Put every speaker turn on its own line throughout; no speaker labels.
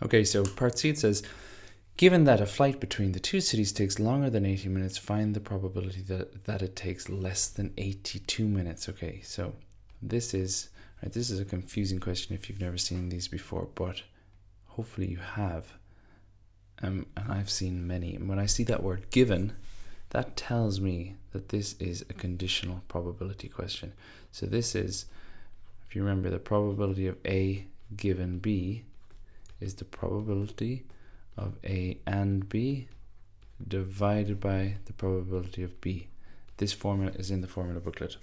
Okay, so part C, it says, given that a flight between the two cities takes longer than 80 minutes, find the probability that it takes less than 82 minutes. Okay, so this is a confusing question if you've never seen these before, but hopefully you have. And I've seen many. And when I see that word given, that tells me that this is a conditional probability question. So this is, if you remember, the probability of A given B is the probability of A and B divided by the probability of B. This formula is in the formula booklet.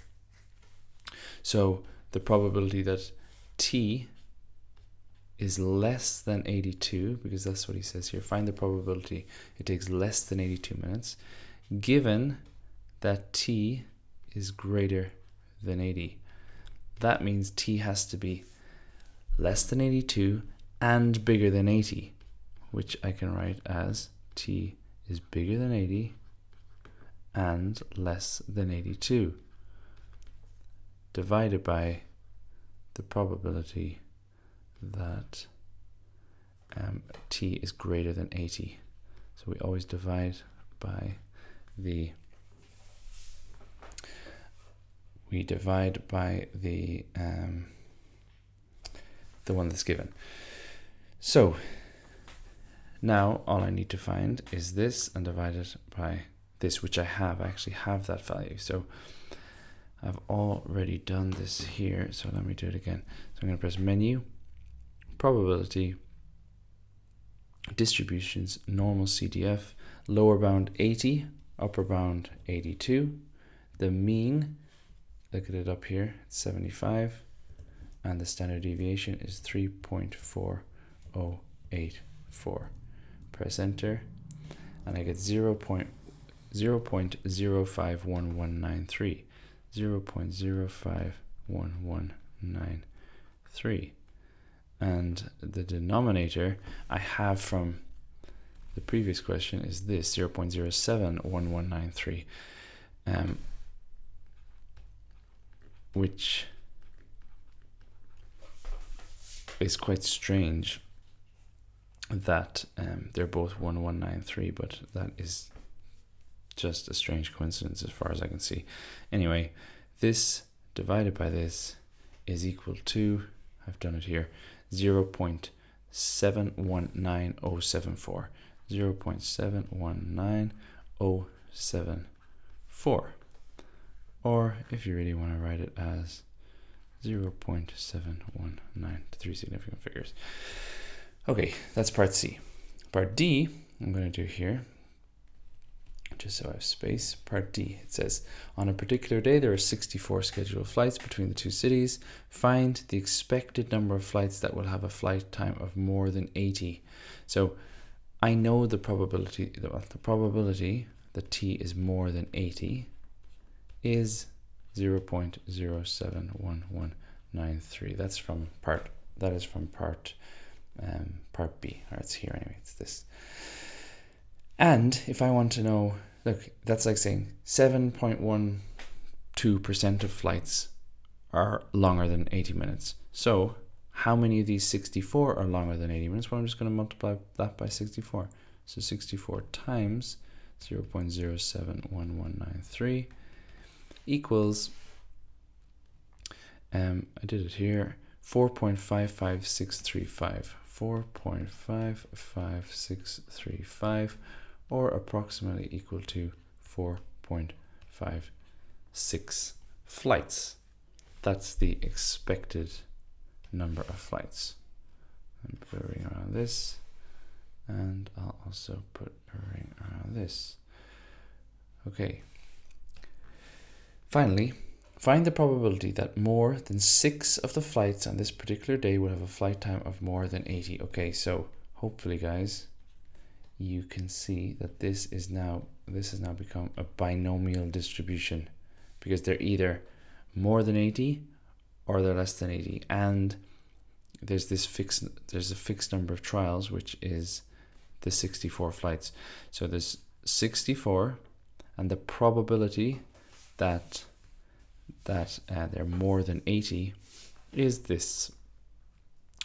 So the probability that T is less than 82, because that's what he says here, find the probability it takes less than 82 minutes, given that T is greater than 80. That means T has to be less than 82 and bigger than 80, which I can write as T is bigger than 80 and less than 82, divided by the probability that T is greater than 80. So we always divide by the one that's given. So now all I need to find is this and divide it by this, which I actually have that value. So I've already done this here, so let me do it again. So I'm going to press menu, probability, distributions, normal CDF, lower bound 80, upper bound 82. The mean, look at it up here, it's 75, and the standard deviation is 3.4084. Press enter, and I get 0.051193. 0.051193. And the denominator I have from the previous question is this, 0.071193, which is quite strange that they're both 1193, but that is just a strange coincidence as far as I can see. Anyway, this divided by this is equal to, I've done it here, 0.719074. 0.719074. Or if you really want to write it as 0.719, three significant figures. Okay, that's part C. Part D, I'm going to do here, just so I have space. Part D, it says, on a particular day, there are 64 scheduled flights between the two cities. Find the expected number of flights that will have a flight time of more than 80. So I know the probability that T is more than 80 is 0.071193. That is from part B, or it's here anyway, it's this. And if I want to know, look, that's like saying 7.12% of flights are longer than 80 minutes. So how many of these 64 are longer than 80 minutes? Well, I'm just going to multiply that by 64. So 64 times 0.071193 equals, I did it here, 4.55635. 4.55635, or approximately equal to 4.56 flights. That's the expected number of flights. And put a ring around this, and I'll also put a ring around this. Okay. Finally, find the probability that more than 6 of the flights on this particular day will have a flight time of more than 80. Okay, so hopefully, guys, you can see that this has now become a binomial distribution, because they're either more than 80 or they're less than 80, and there's a fixed number of trials, which is the 64 flights. So there's 64, and the probability that they're more than 80 is this.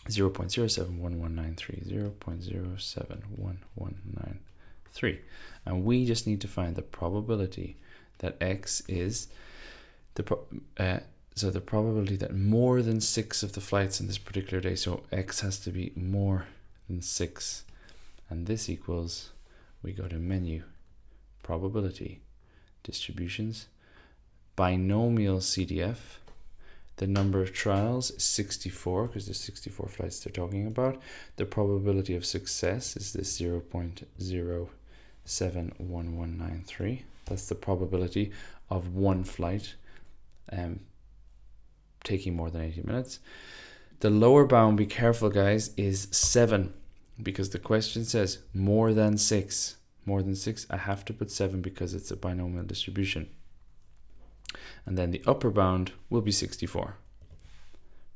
0.071193, 0.071193. And we just need to find the probability that x is the probability that more than 6 of the flights in this particular day, so x has to be more than 6, and this equals, we go to menu, probability, distributions, binomial CDF. The number of trials is 64 because there's 64 flights they're talking about. The probability of success is this 0.071193. That's the probability of one flight taking more than 80 minutes. The lower bound, be careful guys, is 7 because the question says more than 6. More than 6, I have to put 7 because it's a binomial distribution. And then the upper bound will be 64.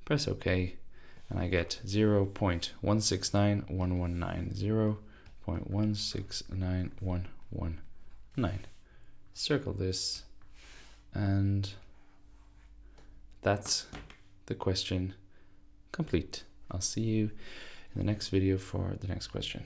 Press OK, and I get 0.169119, 0.169119. Circle this, and that's the question complete. I'll see you in the next video for the next question.